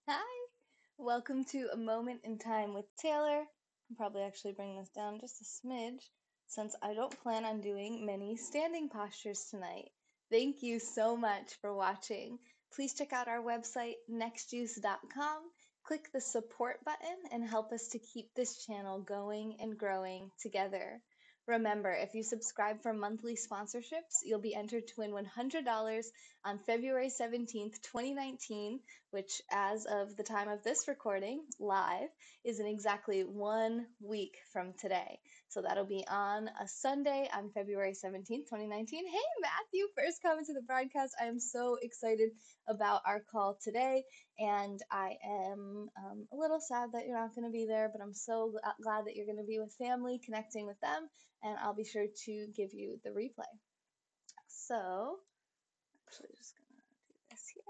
Hi, welcome to A Moment in Time with Taylor. I'll probably actually bring this down just a smidge since I don't plan on doing many standing postures tonight. Thank you so much for watching. Please check out our website, nextjuice.com. Click the support button and help us to keep this channel going and growing together. Remember, if you subscribe for monthly sponsorships, you'll be entered to win $100 on February 17th, 2019, which, as of the time of this recording, live, is in exactly 1 week from today. So that'll be on a Sunday on February 17th, 2019. Hey, Matthew, first comment to the broadcast. I am so excited about our call today, and I am a little sad that you're not going to be there, but I'm so glad that you're going to be with family, connecting with them, and I'll be sure to give you the replay. So, actually, just going to do this here.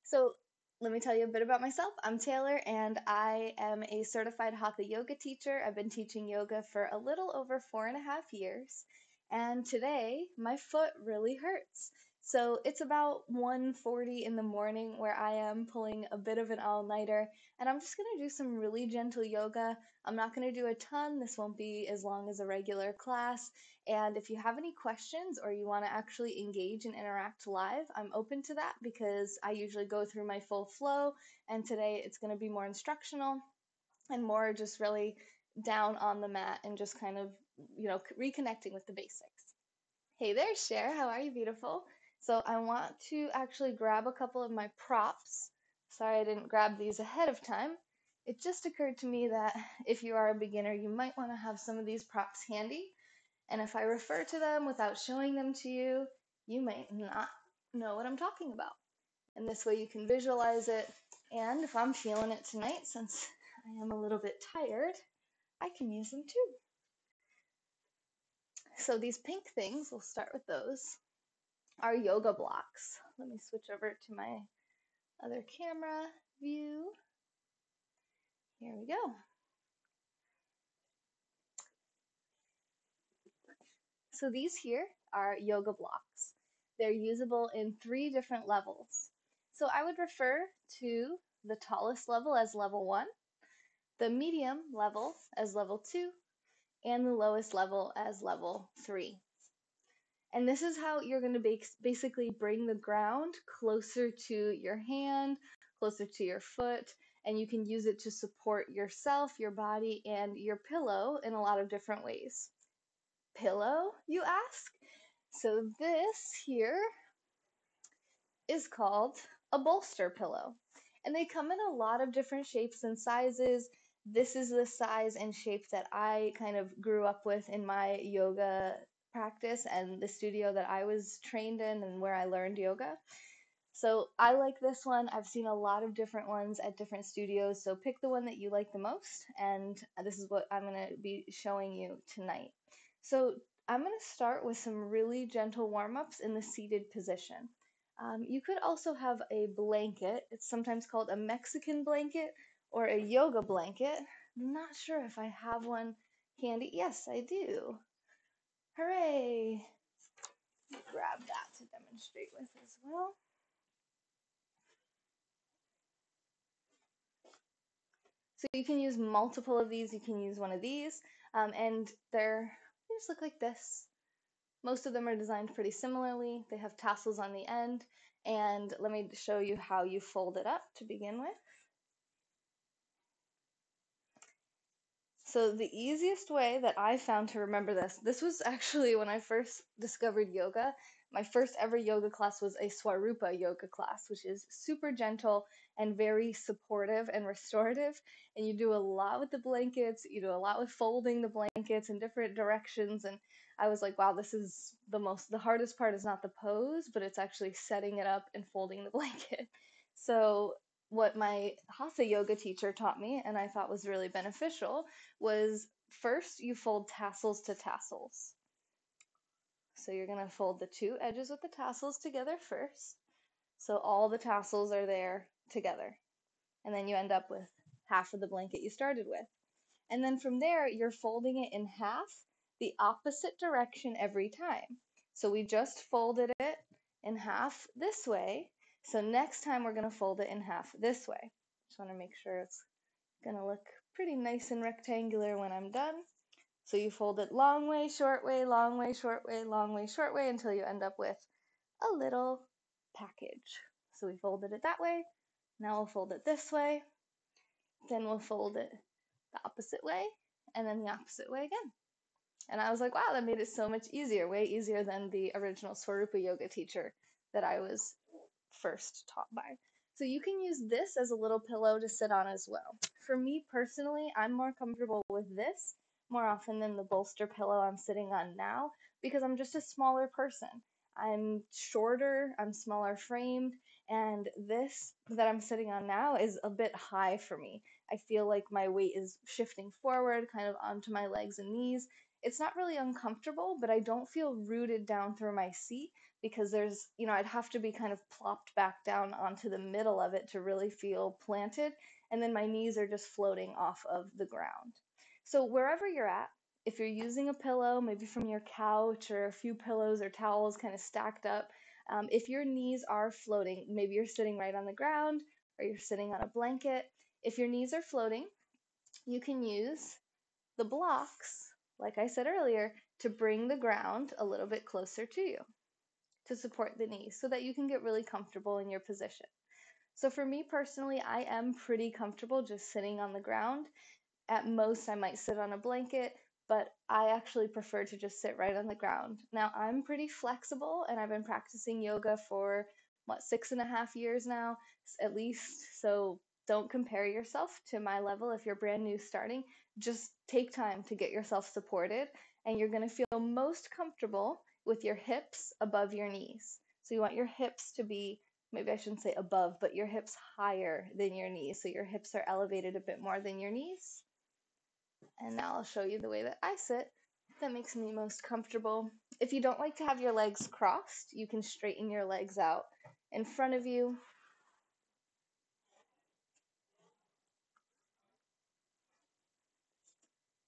So, let me tell you a bit about myself. I'm Taylor, and I am a certified Hatha yoga teacher. I've been teaching yoga for a little over 4.5 years, and today my foot really hurts. So it's about 1:40 in the morning where I am pulling a bit of an all-nighter, and I'm just going to do some really gentle yoga. I'm not going to do a ton. This won't be as long as a regular class. And if you have any questions or you want to actually engage and interact live, I'm open to that because I usually go through my full flow. And today it's going to be more instructional and more just really down on the mat and just kind of, reconnecting with the basics. Hey there, Cher. How are you, beautiful? So I want to actually grab a couple of my props. Sorry I didn't grab these ahead of time. It just occurred to me that if you are a beginner, you might want to have some of these props handy, and if I refer to them without showing them to you, you might not know what I'm talking about. And this way you can visualize it. And if I'm feeling it tonight, since I am a little bit tired, I can use them too. So these pink things, we'll start with those, are yoga blocks. Let me switch over to my other camera view. Here we go. So these here are yoga blocks. They're usable in 3 different levels. So I would refer to the tallest level as level 1, the medium level as level 2, and the lowest level as level 3. And this is how you're going to basically bring the ground closer to your hand, closer to your foot, and you can use it to support yourself, your body, and your pillow in a lot of different ways. Pillow, you ask? So this here is called a bolster pillow. And they come in a lot of different shapes and sizes. This is the size and shape that I kind of grew up with in my yoga practice and the studio that I was trained in and where I learned yoga. So I like this one. I've seen a lot of different ones at different studios. So pick the one that you like the most. And this is what I'm going to be showing you tonight. So I'm going to start with some really gentle warm-ups in the seated position. You could also have a blanket. It's sometimes called a Mexican blanket or a yoga blanket. I'm not sure if I have one handy. Yes, I do. Hooray! Grab that to demonstrate with as well. So you can use multiple of these. You can use one of these, and they just look like this. Most of them are designed pretty similarly. They have tassels on the end, and let me show you how you fold it up to begin with. So the easiest way that I found to remember this was actually when I first discovered yoga. My first ever yoga class was a Swarupa yoga class, which is super gentle and very supportive and restorative. And you do a lot with the blankets, you do a lot with folding the blankets in different directions. And I was like, wow, this is the hardest part is not the pose, but it's actually setting it up and folding the blanket. So what my hatha yoga teacher taught me, and I thought was really beneficial, was first you fold tassels to tassels. So you're going to fold the 2 edges with the tassels together first. So all the tassels are there together. And then you end up with half of the blanket you started with. And then from there, you're folding it in half the opposite direction every time. So we just folded it in half this way. So next time we're going to fold it in half this way. Just want to make sure it's gonna look pretty nice and rectangular when I'm done. So you fold it long way, short way, long way, short way, long way, short way until you end up with a little package. So we folded it that way. Now we'll fold it this way. Then we'll fold it the opposite way, and then the opposite way again. And I was like, wow, that made it so much easier, way easier than the original Swarupa yoga teacher that I was first taught by. So you can use this as a little pillow to sit on as well. For me personally, I'm more comfortable with this more often than the bolster pillow I'm sitting on now because I'm just a smaller person. I'm shorter, I'm smaller framed, and this that I'm sitting on now is a bit high for me. I feel like my weight is shifting forward, kind of onto my legs and knees. It's not really uncomfortable, but I don't feel rooted down through my seat because there's, I'd have to be kind of plopped back down onto the middle of it to really feel planted. And then my knees are just floating off of the ground. So wherever you're at, if you're using a pillow, maybe from your couch or a few pillows or towels kind of stacked up, if your knees are floating, maybe you're sitting right on the ground or you're sitting on a blanket. If your knees are floating, you can use the blocks, like I said earlier, to bring the ground a little bit closer to you to support the knees so that you can get really comfortable in your position. So for me personally, I am pretty comfortable just sitting on the ground. At most, I might sit on a blanket, but I actually prefer to just sit right on the ground. Now, I'm pretty flexible and I've been practicing yoga for 6.5 years now, at least. So don't compare yourself to my level if you're brand new starting. Just take time to get yourself supported, and you're going to feel most comfortable with your hips above your knees. So you want your hips to be, maybe I shouldn't say above, but your hips higher than your knees. So your hips are elevated a bit more than your knees. And now I'll show you the way that I sit. That makes me most comfortable. If you don't like to have your legs crossed, you can straighten your legs out in front of you.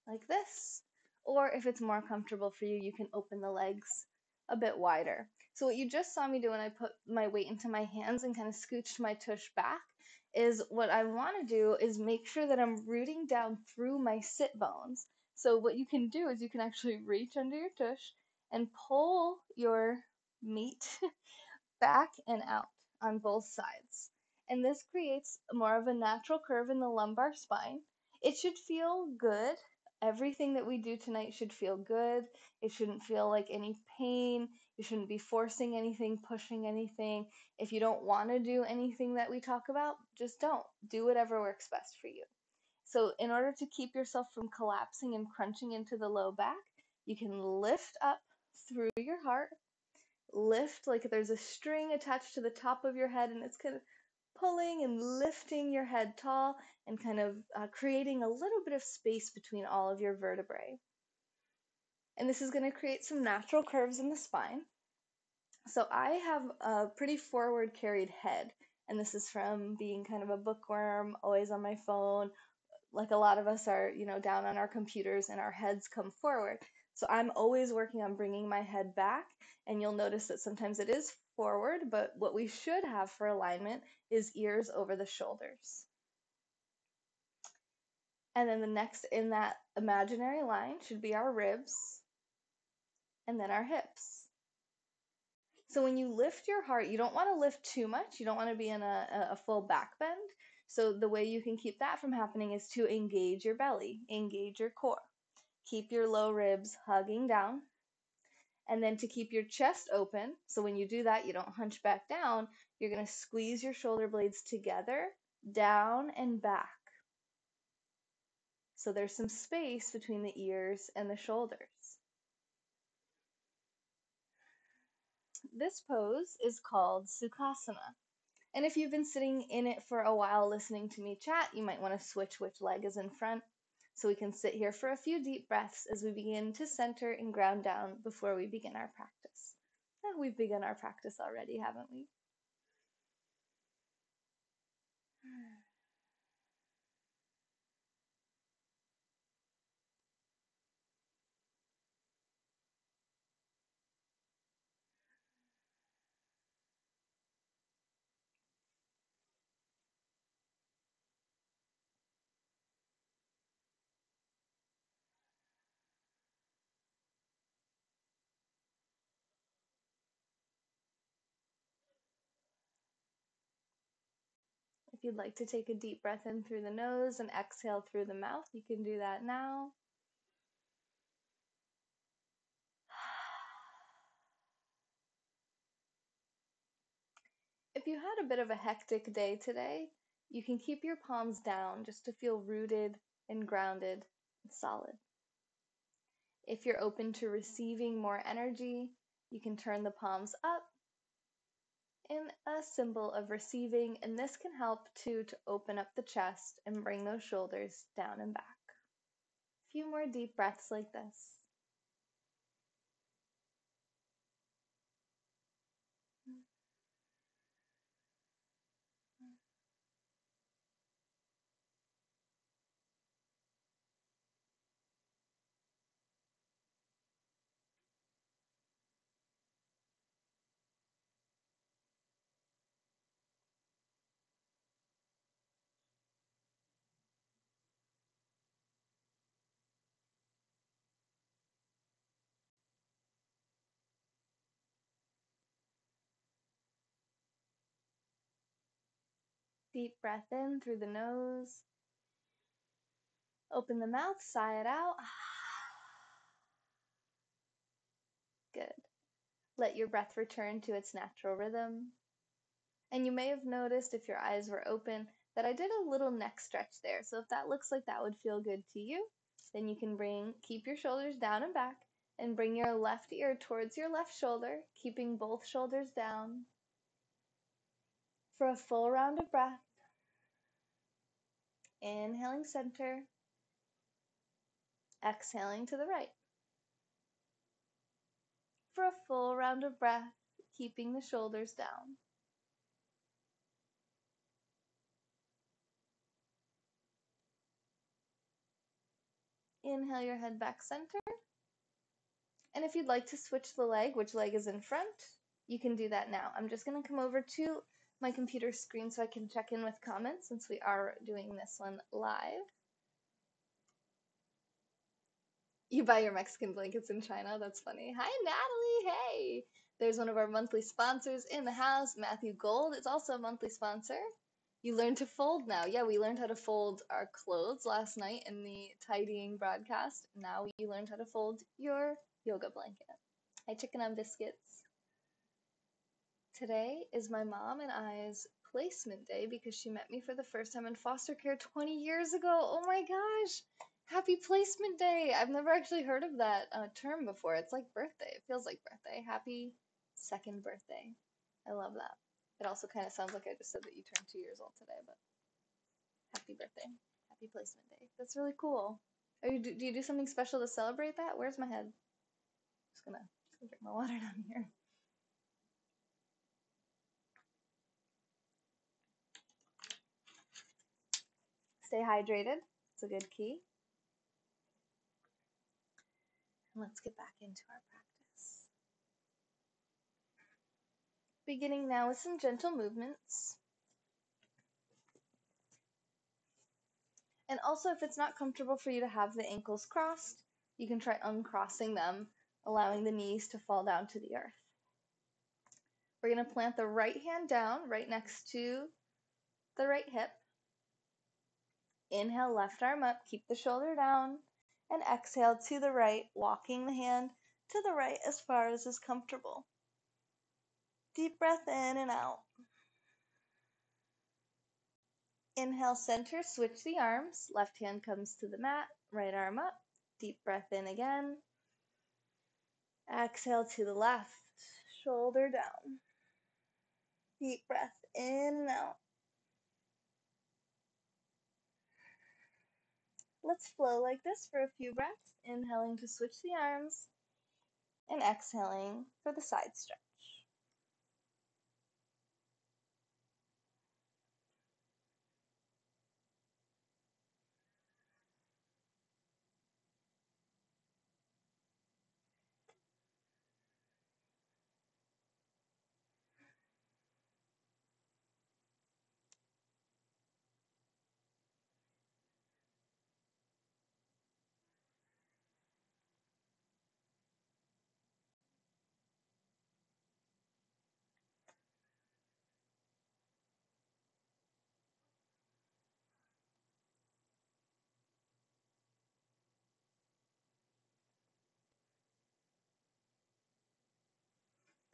Like this. Or if it's more comfortable for you, you can open the legs a bit wider. So what you just saw me do when I put my weight into my hands and kind of scooched my tush back is what I want to do is make sure that I'm rooting down through my sit bones. So what you can do is you can actually reach under your tush and pull your meat back and out on both sides. And this creates more of a natural curve in the lumbar spine. It should feel good. Everything that we do tonight should feel good. It shouldn't feel like any pain. You shouldn't be forcing anything, pushing anything. If you don't want to do anything that we talk about, just don't. Do whatever works best for you. So in order to keep yourself from collapsing and crunching into the low back, you can lift up through your heart. Lift like there's a string attached to the top of your head and it's kind of pulling and lifting your head tall and kind of creating a little bit of space between all of your vertebrae. And this is going to create some natural curves in the spine. So I have a pretty forward carried head, and this is from being kind of a bookworm, always on my phone. Like a lot of us are, down on our computers and our heads come forward. So I'm always working on bringing my head back, and you'll notice that sometimes it is forward, but what we should have for alignment is ears over the shoulders. And then the next in that imaginary line should be our ribs, and then our hips. So when you lift your heart, you don't want to lift too much. You don't want to be in a full back bend. So the way you can keep that from happening is to engage your belly, engage your core. Keep your low ribs hugging down. And then to keep your chest open, so when you do that, you don't hunch back down, you're going to squeeze your shoulder blades together, down and back. So there's some space between the ears and the shoulders. This pose is called Sukhasana. And if you've been sitting in it for a while listening to me chat, you might want to switch which leg is in front. So we can sit here for a few deep breaths as we begin to center and ground down before we begin our practice. We've begun our practice already, haven't we? If you'd like to take a deep breath in through the nose and exhale through the mouth, you can do that now. If you had a bit of a hectic day today, you can keep your palms down just to feel rooted and grounded and solid. If you're open to receiving more energy, you can turn the palms up in a symbol of receiving, and this can help too to open up the chest and bring those shoulders down and back. A few more deep breaths like this. Deep breath in through the nose. Open the mouth, sigh it out. Good. Let your breath return to its natural rhythm. And you may have noticed if your eyes were open that I did a little neck stretch there. So if that looks like that would feel good to you, then you can keep your shoulders down and back and bring your left ear towards your left shoulder, keeping both shoulders down. For a full round of breath, inhaling center, exhaling to the right. For a full round of breath, keeping the shoulders down. Inhale your head back center. And if you'd like to switch the leg, which leg is in front, you can do that now. I'm just going to come over to my computer screen so I can check in with comments since we are doing this one live. You buy your Mexican blankets in China? That's funny. Hi, Natalie. Hey. There's one of our monthly sponsors in the house, Matthew Gold. It's also a monthly sponsor. You learn to fold now. Yeah, we learned how to fold our clothes last night in the tidying broadcast. Now you learned how to fold your yoga blanket. Hi, Chicken on Biscuits. Today is my mom and I's placement day because she met me for the first time in foster care 20 years ago. Oh my gosh! Happy placement day! I've never actually heard of that term before. It's like birthday. It feels like birthday. Happy second birthday. I love that. It also kind of sounds like I just said that you turned 2 years old today, but happy birthday. Happy placement day. That's really cool. Do you do something special to celebrate that? Where's my head? Just gonna drink my water down here. Stay hydrated. It's a good key. And let's get back into our practice. Beginning now with some gentle movements. And also, if it's not comfortable for you to have the ankles crossed, you can try uncrossing them, allowing the knees to fall down to the earth. We're going to plant the right hand down right next to the right hip. Inhale, left arm up, keep the shoulder down, and exhale to the right, walking the hand to the right as far as is comfortable. Deep breath in and out. Inhale, center, switch the arms. Left hand comes to the mat, right arm up. Deep breath in again. Exhale to the left, shoulder down. Deep breath in and out. Let's flow like this for a few breaths. Inhaling to switch the arms and exhaling for the side stretch.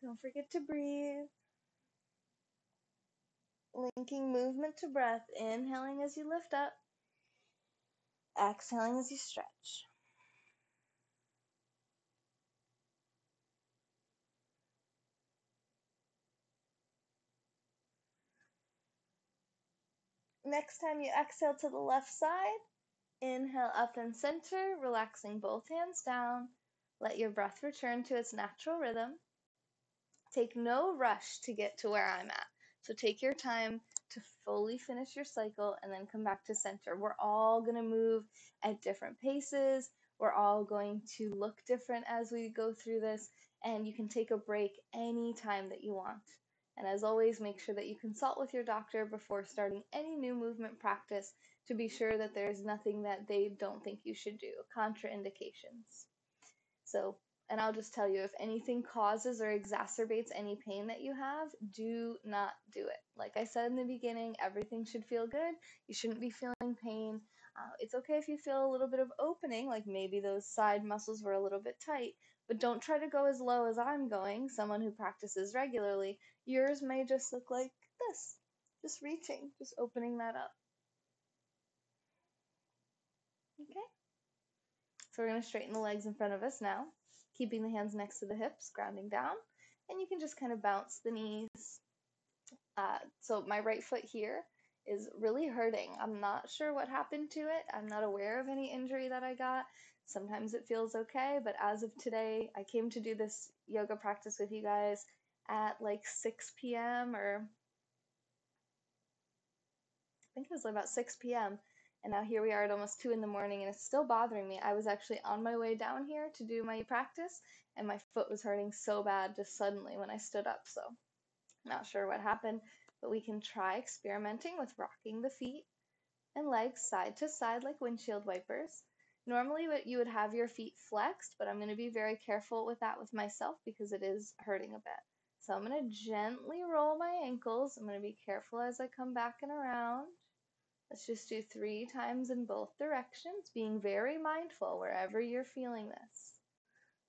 Don't forget to breathe. Linking movement to breath, inhaling as you lift up, exhaling as you stretch. Next time you exhale to the left side, inhale up and center, relaxing both hands down. Let your breath return to its natural rhythm. Take no rush to get to where I'm at. So take your time to fully finish your cycle and then come back to center. We're all going to move at different paces. We're all going to look different as we go through this, and you can take a break anytime that you want. And as always, make sure that you consult with your doctor before starting any new movement practice to be sure that there's nothing that they don't think you should do, contraindications. So, and I'll just tell you, if anything causes or exacerbates any pain that you have, do not do it. Like I said in the beginning, everything should feel good. You shouldn't be feeling pain. It's okay if you feel a little bit of opening, like maybe those side muscles were a little bit tight, but don't try to go as low as I'm going, someone who practices regularly. Yours may just look like this, just reaching, just opening that up. Okay? So we're going to straighten the legs in front of us now, keeping the hands next to the hips, grounding down, and you can just kind of bounce the knees. So my right foot here is really hurting. I'm not sure what happened to it. I'm not aware of any injury that I got. Sometimes it feels okay, but as of today, I came to do this yoga practice with you guys at like 6 p.m. or I think it was about 6 p.m. And now here we are at almost 2 in the morning and it's still bothering me. I was actually on my way down here to do my practice and my foot was hurting so bad just suddenly when I stood up. So not sure what happened, but we can try experimenting with rocking the feet and legs side to side like windshield wipers. Normally you would have your feet flexed, but I'm going to be very careful with that with myself because it is hurting a bit. So I'm going to gently roll my ankles. I'm going to be careful as I come back and around. Let's just do 3 times in both directions, being very mindful wherever you're feeling this.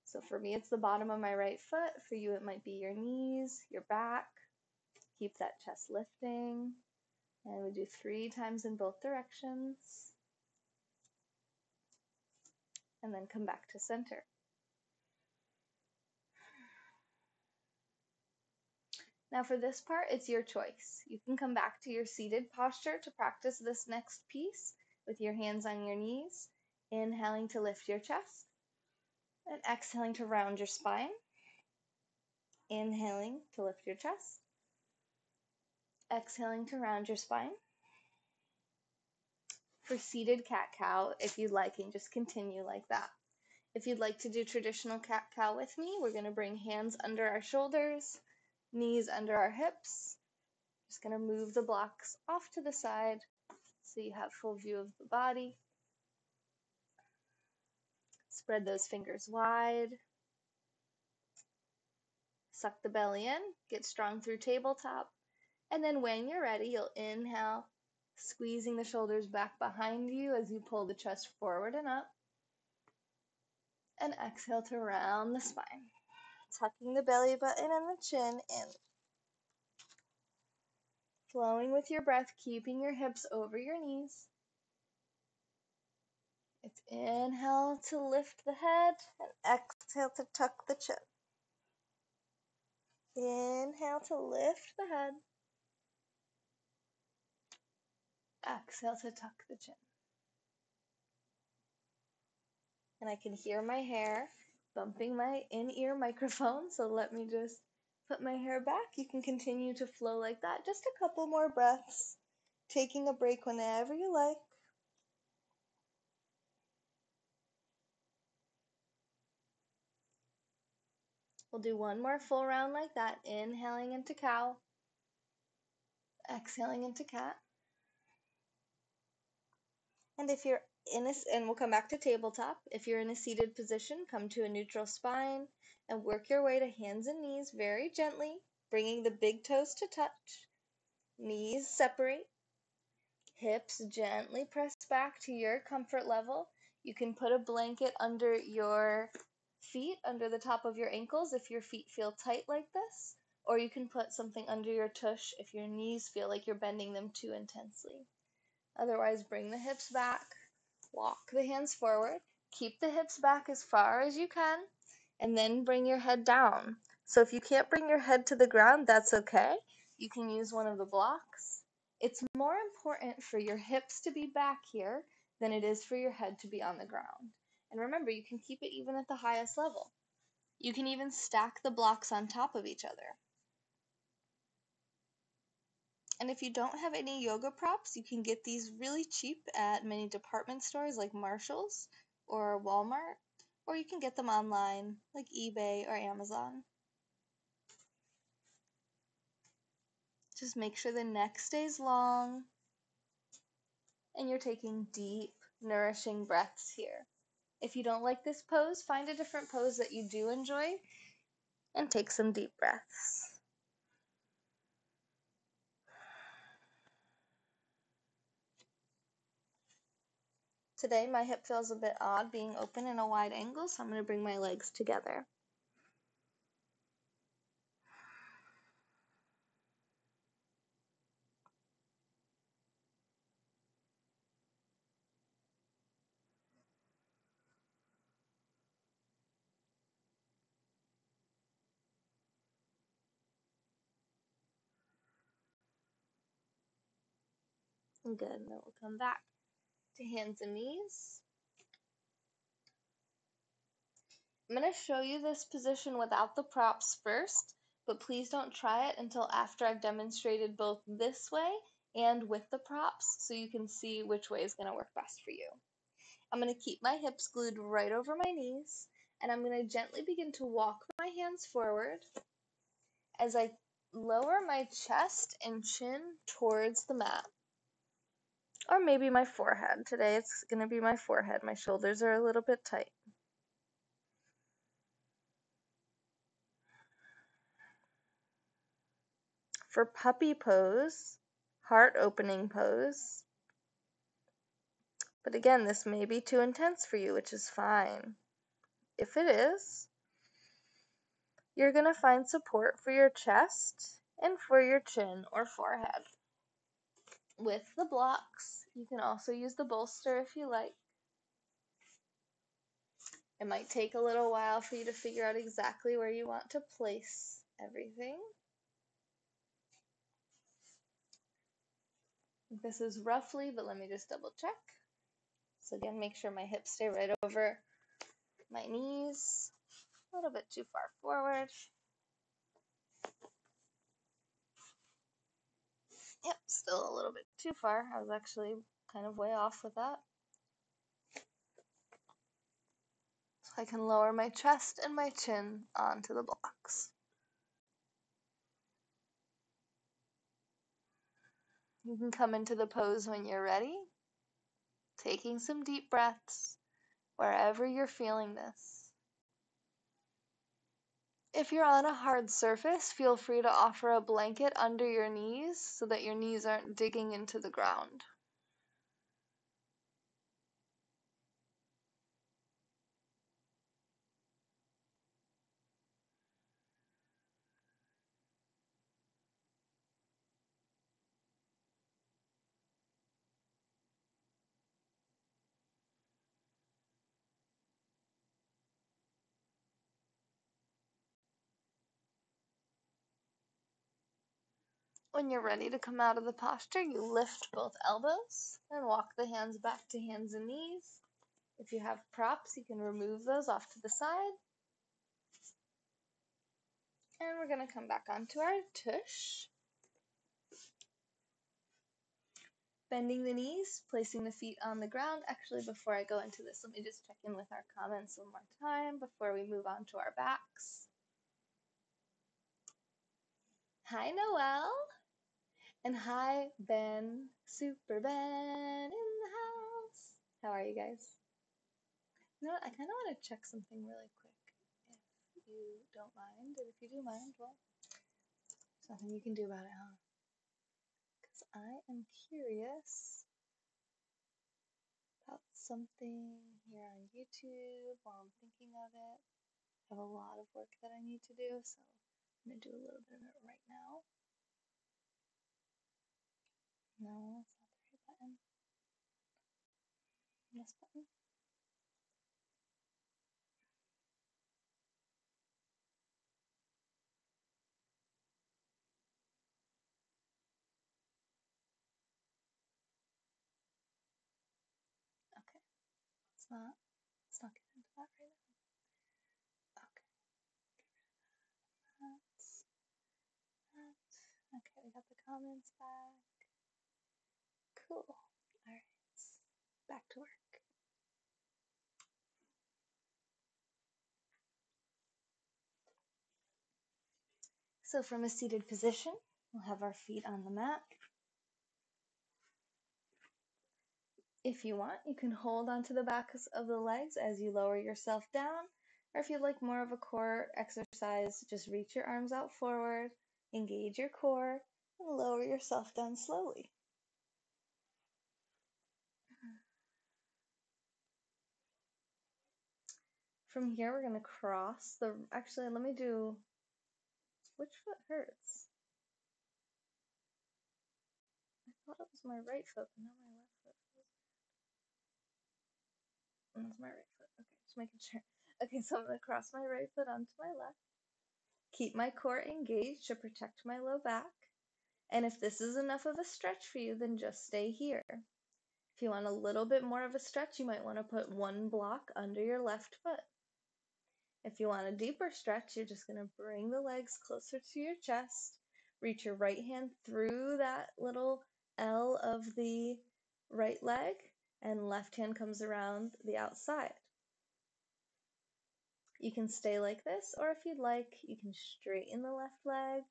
So for me, it's the bottom of my right foot. For you, it might be your knees, your back. Keep that chest lifting. And we do 3 times in both directions. And then come back to center. Now for this part, it's your choice. You can come back to your seated posture to practice this next piece with your hands on your knees, inhaling to lift your chest, and exhaling to round your spine. Inhaling to lift your chest, exhaling to round your spine. For seated cat-cow, if you'd like, and just continue like that. If you'd like to do traditional cat-cow with me, we're going to bring hands under our shoulders, knees under our hips. Just going to move the blocks off to the side so you have full view of the body. Spread those fingers wide. Suck the belly in, get strong through tabletop. And then when you're ready, you'll inhale, squeezing the shoulders back behind you as you pull the chest forward and up. And exhale to round the spine. Tucking the belly button and the chin in. Flowing with your breath, keeping your hips over your knees. It's inhale to lift the head and exhale to tuck the chin. Inhale to lift the head. Exhale to tuck the chin. And I can hear my hair bumping my in-ear microphone, so let me just put my hair back. You can continue to flow like that. Just a couple more breaths, taking a break whenever you like. We'll do one more full round like that, inhaling into cow, exhaling into cat. And if you're and we'll come back to tabletop. If you're in a seated position, come to a neutral spine and work your way to hands and knees very gently, bringing the big toes to touch. Knees separate. Hips gently press back to your comfort level. You can put a blanket under your feet under the top of your ankles if your feet feel tight like this, or you can put something under your tush if your knees feel like you're bending them too intensely. Otherwise, bring the hips back, walk the hands forward, keep the hips back as far as you can, and then bring your head down. So if you can't bring your head to the ground, that's okay. You can use one of the blocks. It's more important for your hips to be back here than it is for your head to be on the ground. And remember, you can keep it even at the highest level. You can even stack the blocks on top of each other. And if you don't have any yoga props, you can get these really cheap at many department stores like Marshall's or Walmart, or you can get them online like eBay or Amazon. Just make sure the neck stays long and you're taking deep, nourishing breaths here. If you don't like this pose, find a different pose that you do enjoy and take some deep breaths. Today, my hip feels a bit odd being open in a wide angle, so I'm going to bring my legs together. Good, and then we'll come back to hands and knees. I'm going to show you this position without the props first, but please don't try it until after I've demonstrated both this way and with the props so you can see which way is going to work best for you. I'm going to keep my hips glued right over my knees, and I'm going to gently begin to walk my hands forward as I lower my chest and chin towards the mat. Or maybe my forehead. Today it's going to be my forehead. My shoulders are a little bit tight. For puppy pose, heart opening pose. But again, this may be too intense for you, which is fine. If it is, you're going to find support for your chest and for your chin or forehead. With the blocks, you can also use the bolster if you like. It might take a little while for you to figure out exactly where you want to place everything. This is roughly, but let me just double check. So again, make sure my hips stay right over my knees, a little bit too far forward. Yep, still a little bit too far. I was actually kind of way off with that. So I can lower my chest and my chin onto the blocks. You can come into the pose when you're ready, taking some deep breaths wherever you're feeling this. If you're on a hard surface, feel free to offer a blanket under your knees so that your knees aren't digging into the ground. When you're ready to come out of the posture, you lift both elbows and walk the hands back to hands and knees. If you have props, you can remove those off to the side. And we're going to come back onto our tush. Bending the knees, placing the feet on the ground. Actually, before I go into this, let me just check in with our comments one more time before we move on to our backs. Hi, Noelle. And hi, Ben, Super Ben in the house. How are you guys? You know what? I kind of want to check something really quick, if you don't mind. And if you do mind, well, there's nothing you can do about it, huh? Because I am curious about something here on YouTube while I'm thinking of it. have a lot of work that I need to do, so I'm going to do a little bit of it right now. No, that's not the right button. This button. Okay, let's not get into that right now. Okay, that's that. Okay, we got the comments back. Cool. All right, back to work. So from a seated position, we'll have our feet on the mat. If you want, you can hold onto the backs of the legs as you lower yourself down, or if you'd like more of a core exercise, just reach your arms out forward, engage your core, and lower yourself down slowly. From here, we're going to cross the, actually, let me do, which foot hurts? I thought it was my right foot, but not my left foot. That's my right foot. Okay, just making sure. Okay, so I'm going to cross my right foot onto my left. Keep my core engaged to protect my low back. And if this is enough of a stretch for you, then just stay here. If you want a little bit more of a stretch, you might want to put one block under your left foot. If you want a deeper stretch, you're just going to bring the legs closer to your chest. Reach your right hand through that little L of the right leg, and left hand comes around the outside. You can stay like this, or if you'd like, you can straighten the left leg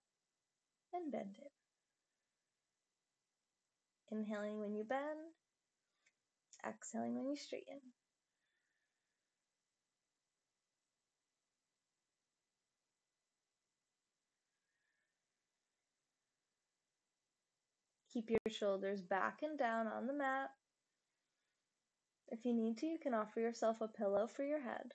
and bend it. Inhaling when you bend, exhaling when you straighten. Keep your shoulders back and down on the mat. If you need to, you can offer yourself a pillow for your head.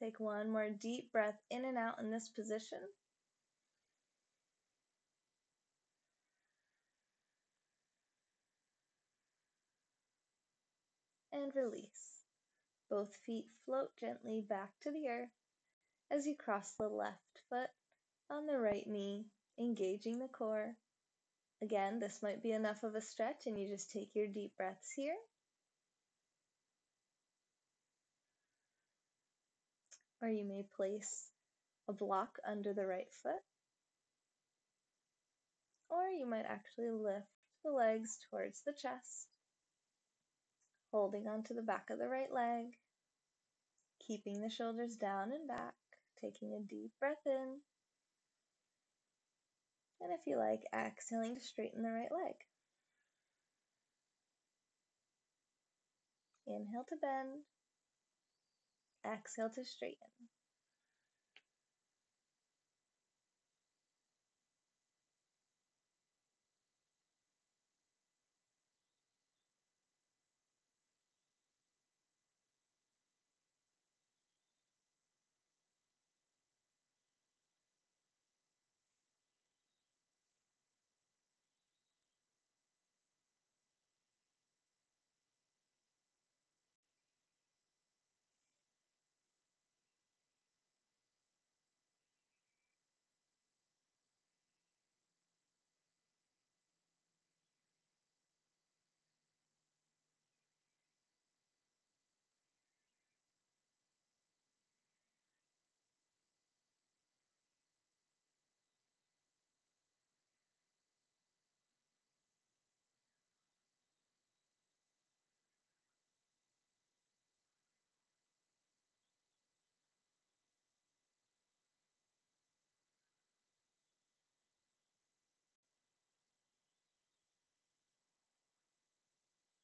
Take one more deep breath in and out in this position. And release. Both feet float gently back to the earth as you cross the left foot on the right knee, engaging the core. Again, this might be enough of a stretch, and you just take your deep breaths here. Or you may place a block under the right foot. Or you might actually lift the legs towards the chest, holding onto the back of the right leg, keeping the shoulders down and back, taking a deep breath in. And if you like, exhaling to straighten the right leg. Inhale to bend, exhale to straighten.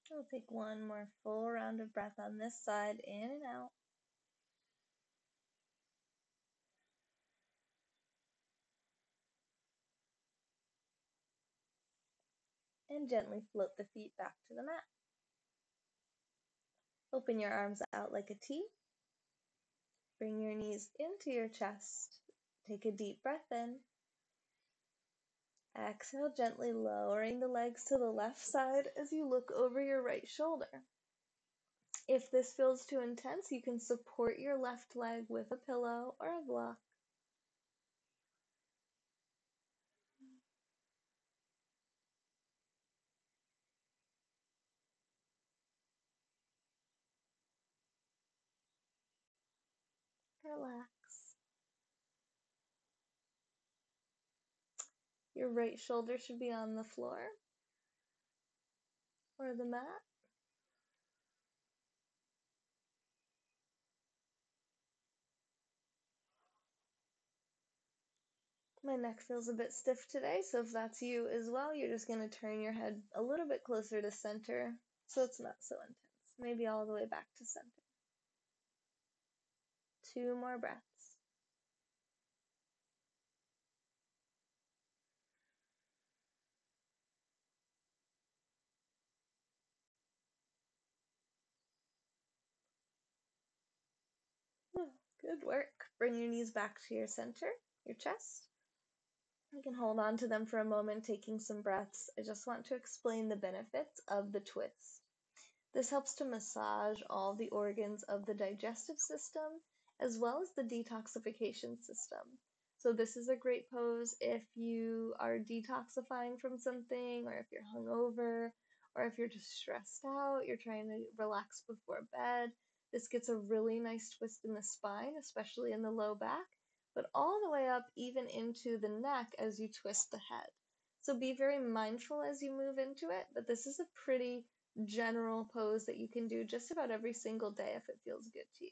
We'll take one more full round of breath on this side, in and out. And gently float the feet back to the mat. Open your arms out like a T. Bring your knees into your chest. Take a deep breath in. Exhale, gently lowering the legs to the left side as you look over your right shoulder. If this feels too intense, you can support your left leg with a pillow or a block. Relax. Your right shoulder should be on the floor or the mat. My neck feels a bit stiff today, so if that's you as well, you're just going to turn your head a little bit closer to center so it's not so intense. Maybe all the way back to center. 2 more breaths. Good work. Bring your knees back to your center, your chest. You can hold on to them for a moment, taking some breaths. I just want to explain the benefits of the twist. This helps to massage all the organs of the digestive system as well as the detoxification system. So this is a great pose if you are detoxifying from something, or if you're hungover, or if you're just stressed out, you're trying to relax before bed. This gets a really nice twist in the spine, especially in the low back, but all the way up even into the neck as you twist the head. So be very mindful as you move into it, but this is a pretty general pose that you can do just about every single day if it feels good to you.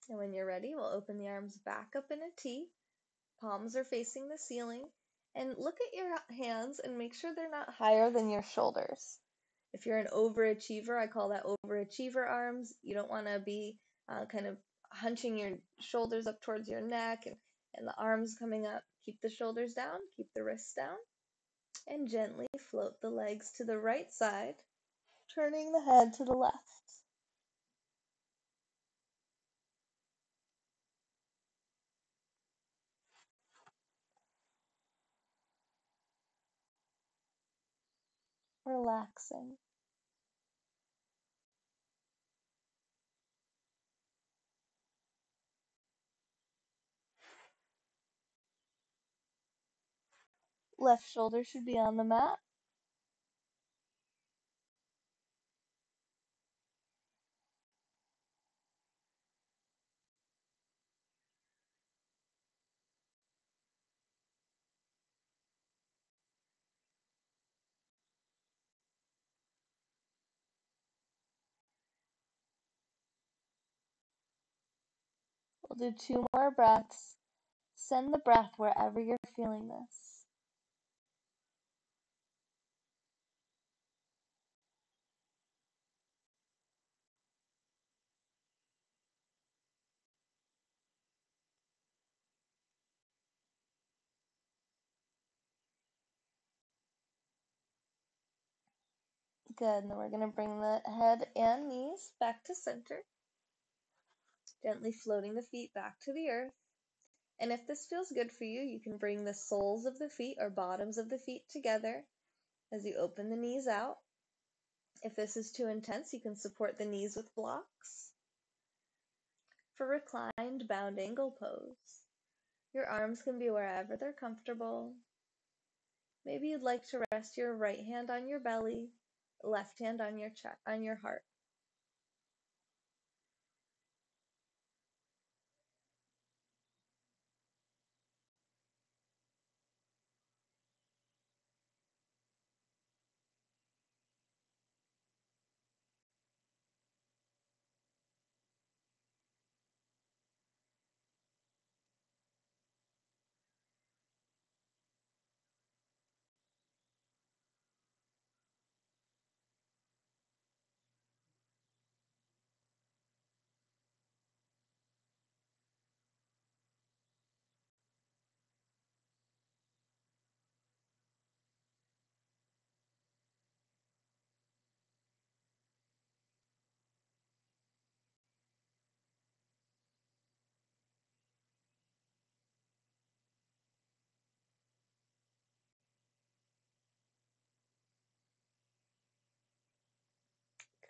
And when you're ready, we'll open the arms back up in a T. Palms are facing the ceiling. And look at your hands and make sure they're not higher than your shoulders. If you're an overachiever, I call that overachiever arms. You don't want to be kind of hunching your shoulders up towards your neck and the arms coming up. Keep the shoulders down, keep the wrists down, and gently float the legs to the right side, turning the head to the left. Relaxing. Left shoulder should be on the mat. We'll do 2 more breaths. Send the breath wherever you're feeling this. Good, and then we're going to bring the head and knees back to center, gently floating the feet back to the earth. And if this feels good for you, you can bring the soles of the feet or bottoms of the feet together as you open the knees out. If this is too intense, you can support the knees with blocks. For reclined bound angle pose, your arms can be wherever they're comfortable. Maybe you'd like to rest your right hand on your belly, left hand on your chest, on your heart.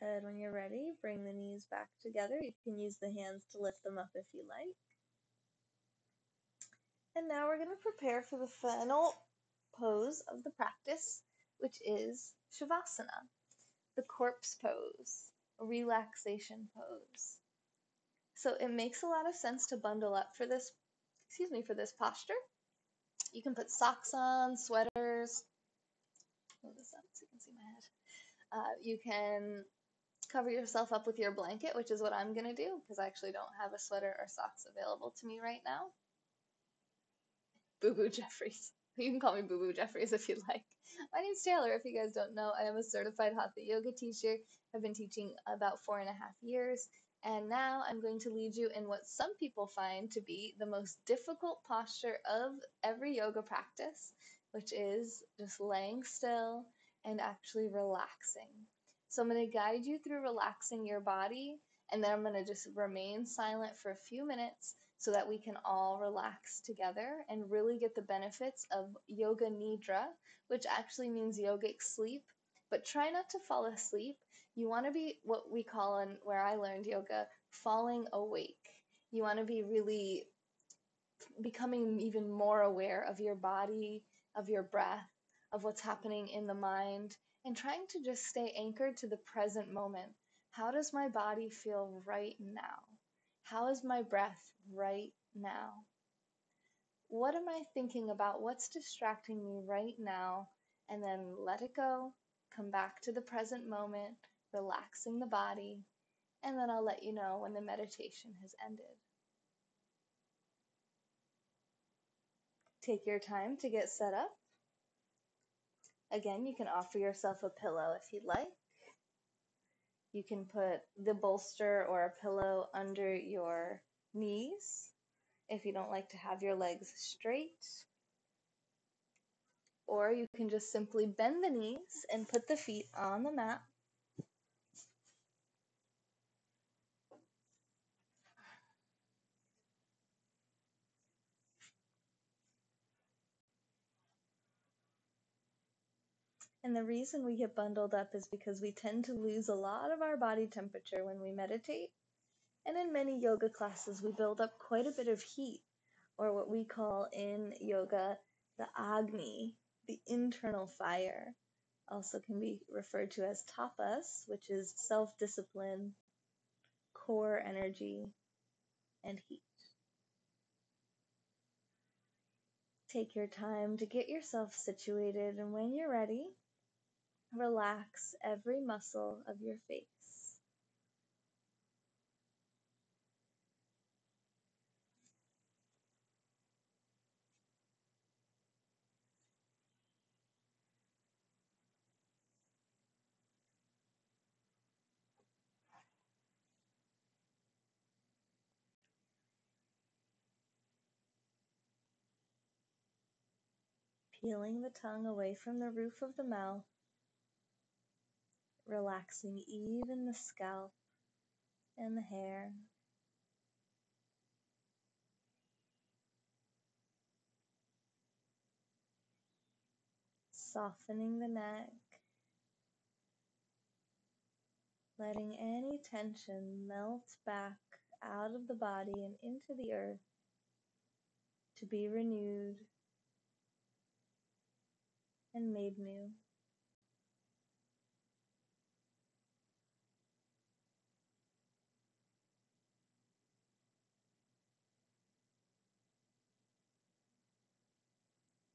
Good. When you're ready, bring the knees back together. You can use the hands to lift them up if you like. And now we're going to prepare for the final pose of the practice, which is Shavasana, the corpse pose, a relaxation pose. So it makes a lot of sense to bundle up for this, for this posture. You can put socks on, sweaters. Move this up so you can see my head. You can cover yourself up with your blanket, which is what I'm going to do because I actually don't have a sweater or socks available to me right now. Boo Boo Jeffries. You can call me Boo Boo Jeffries if you'd like. My name's Taylor. If you guys don't know, I am a certified Hatha yoga teacher. I've been teaching about 4.5 years, and now I'm going to lead you in what some people find to be the most difficult posture of every yoga practice, which is just laying still and actually relaxing. So I'm going to guide you through relaxing your body, and then I'm going to just remain silent for a few minutes so that we can all relax together and really get the benefits of yoga nidra, which actually means yogic sleep. But try not to fall asleep. You want to be what we call, in where I learned yoga, falling awake. You want to be really becoming even more aware of your body, of your breath, of what's happening in the mind, and trying to just stay anchored to the present moment. How does my body feel right now? How is my breath right now? What am I thinking about? What's distracting me right now? And then let it go, come back to the present moment, relaxing the body, and then I'll let you know when the meditation has ended. Take your time to get set up. Again, you can offer yourself a pillow if you'd like. You can put the bolster or a pillow under your knees if you don't like to have your legs straight. Or you can just simply bend the knees and put the feet on the mat. And the reason we get bundled up is because we tend to lose a lot of our body temperature when we meditate. And in many yoga classes, we build up quite a bit of heat, or what we call in yoga the Agni, the internal fire. Also can be referred to as tapas, which is self-discipline, core energy, and heat. Take your time to get yourself situated, and when you're ready, relax every muscle of your face. Peeling the tongue away from the roof of the mouth, relaxing even the scalp and the hair. Softening the neck, letting any tension melt back out of the body and into the earth to be renewed and made new.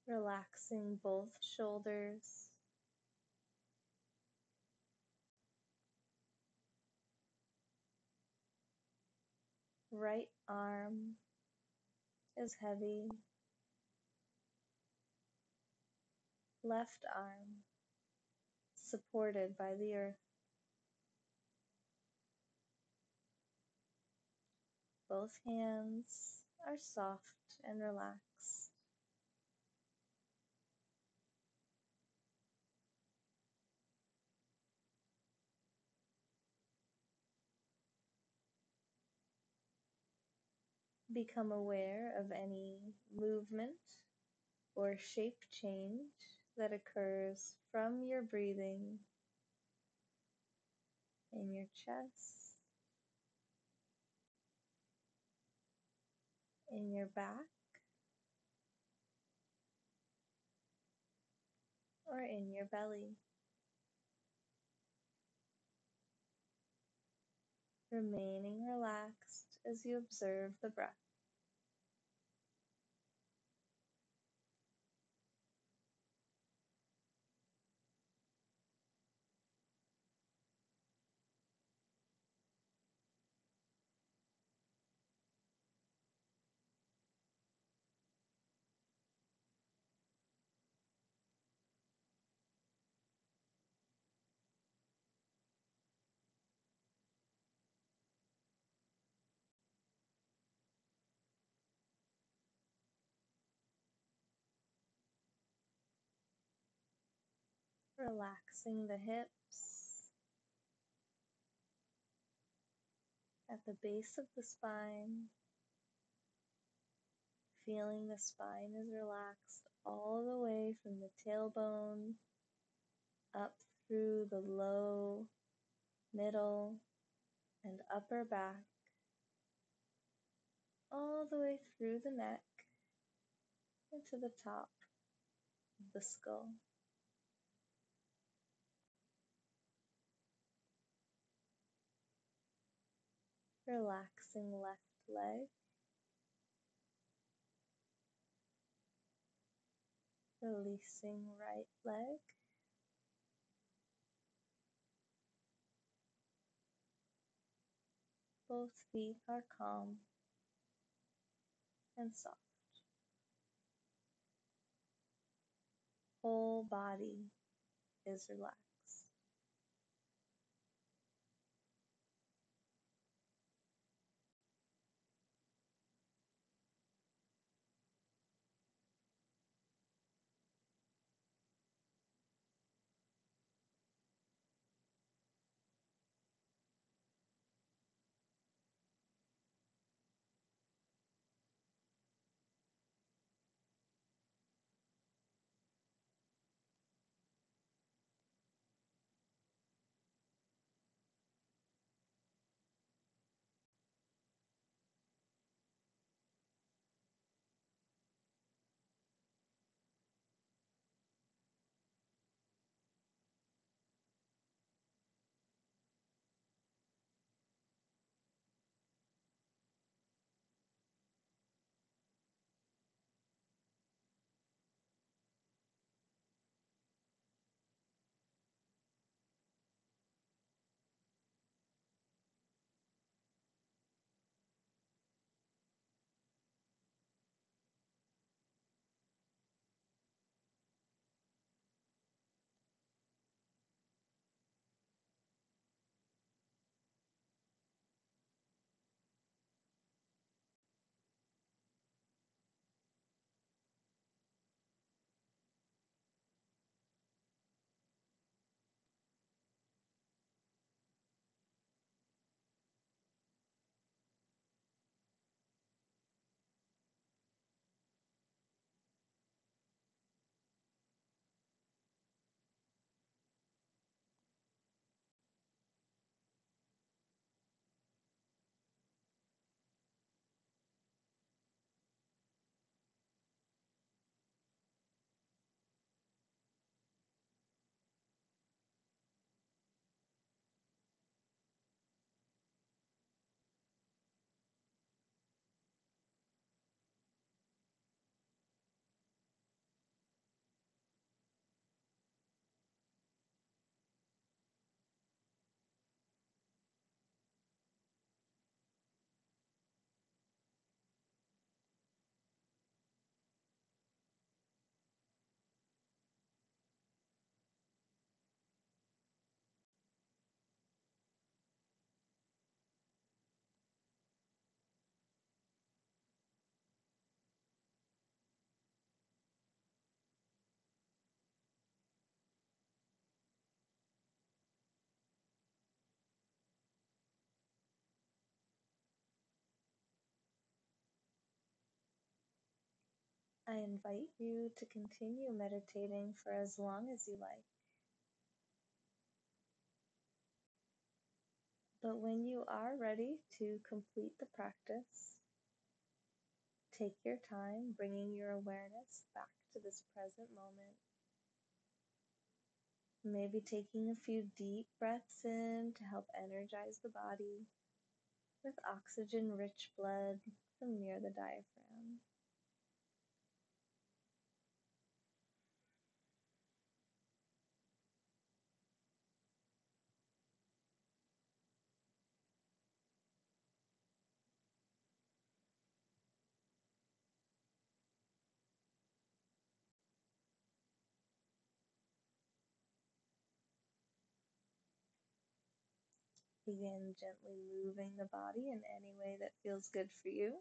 Relaxing both shoulders, right arm is heavy, left arm supported by the earth. Both hands are soft and relaxed. Become aware of any movement or shape change that occurs from your breathing in your chest, in your back, or in your belly. Remaining relaxed as you observe the breath. Relaxing the hips at the base of the spine, feeling the spine is relaxed all the way from the tailbone up through the low, middle, and upper back, all the way through the neck into the top of the skull. Relaxing left leg, releasing right leg. Both feet are calm and soft. Whole body is relaxed. I invite you to continue meditating for as long as you like. But when you are ready to complete the practice, take your time bringing your awareness back to this present moment. Maybe taking a few deep breaths in to help energize the body with oxygen-rich blood from near the diaphragm. Begin gently moving the body in any way that feels good for you.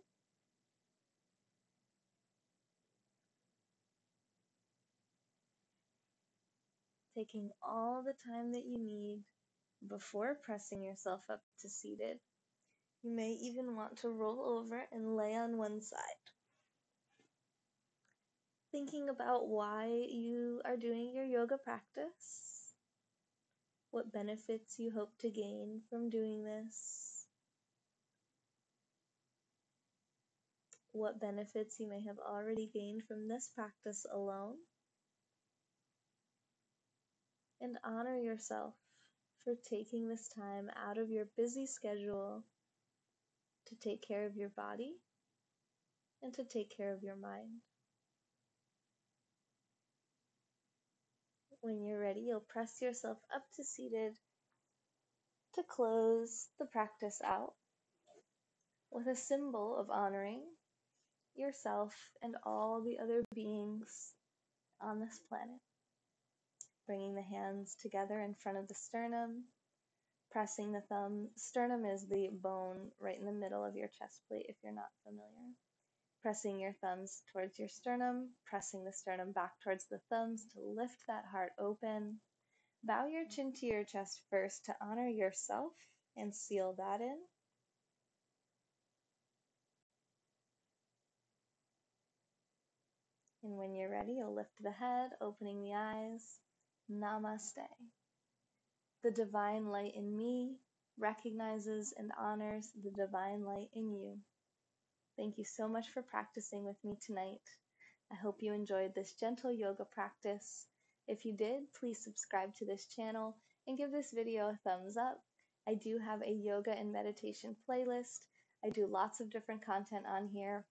Taking all the time that you need before pressing yourself up to seated. You may even want to roll over and lay on one side. Thinking about why you are doing your yoga practice, what benefits you hope to gain from doing this, what benefits you may have already gained from this practice alone, and honor yourself for taking this time out of your busy schedule to take care of your body and to take care of your mind. When you're ready, you'll press yourself up to seated to close the practice out with a symbol of honoring yourself and all the other beings on this planet. Bringing the hands together in front of the sternum, pressing the thumb. Sternum is the bone right in the middle of your chest plate if you're not familiar. Pressing your thumbs towards your sternum, pressing the sternum back towards the thumbs to lift that heart open. Bow your chin to your chest first to honor yourself and seal that in. And when you're ready, you'll lift the head, opening the eyes. Namaste. The divine light in me recognizes and honors the divine light in you. Thank you so much for practicing with me tonight. I hope you enjoyed this gentle yoga practice. If you did, please subscribe to this channel and give this video a thumbs up. I do have a yoga and meditation playlist. I do lots of different content on here,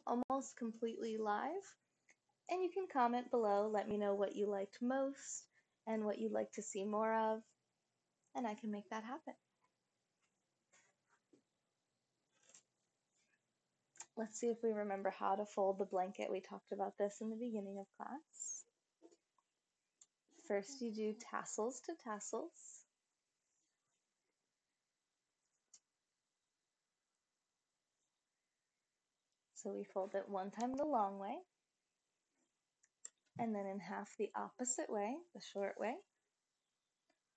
almost completely live. And you can comment below, let me know what you liked most and what you'd like to see more of, and I can make that happen. Let's see if we remember how to fold the blanket. We talked about this in the beginning of class. First, you do tassels to tassels. So we fold it one time the long way, and then in half the opposite way, the short way,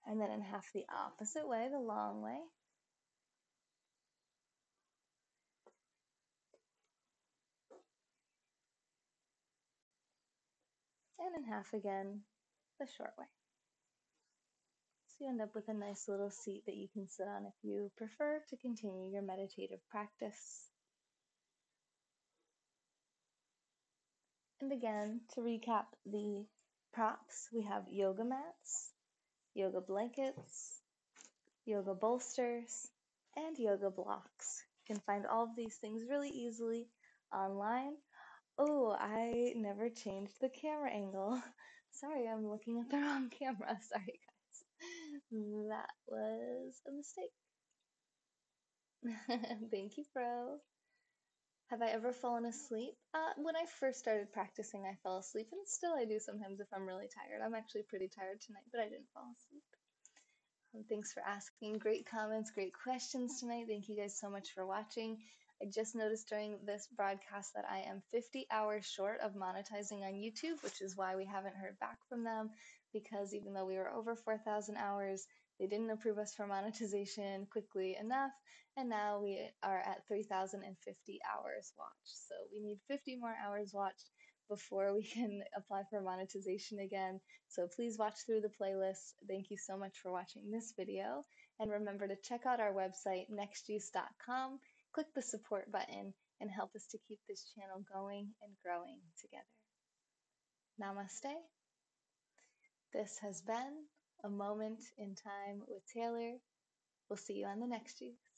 and then in half the opposite way, the long way. And in half again, the short way. So you end up with a nice little seat that you can sit on if you prefer to continue your meditative practice. And again, to recap the props, we have yoga mats, yoga blankets, yoga bolsters, and yoga blocks. You can find all of these things really easily online. Oh, I never changed the camera angle. Sorry, I'm looking at the wrong camera. Sorry, guys. That was a mistake. Thank you, bro. Have I ever fallen asleep? When I first started practicing, I fell asleep, and still I do sometimes if I'm really tired. I'm actually pretty tired tonight, but I didn't fall asleep. Thanks for asking. Great comments, great questions tonight. Thank you guys so much for watching. I just noticed during this broadcast that I am 50 hours short of monetizing on YouTube, which is why we haven't heard back from them, because even though we were over 4,000 hours, they didn't approve us for monetization quickly enough, and now we are at 3,050 hours watched. So we need 50 more hours watched before we can apply for monetization again. So please watch through the playlist. Thank you so much for watching this video, And remember to check out our website, nextjuice.com, click the support button, and help us to keep this channel going and growing together. Namaste. This has been A Moment in Time with Taylor. We'll see you on the next juice.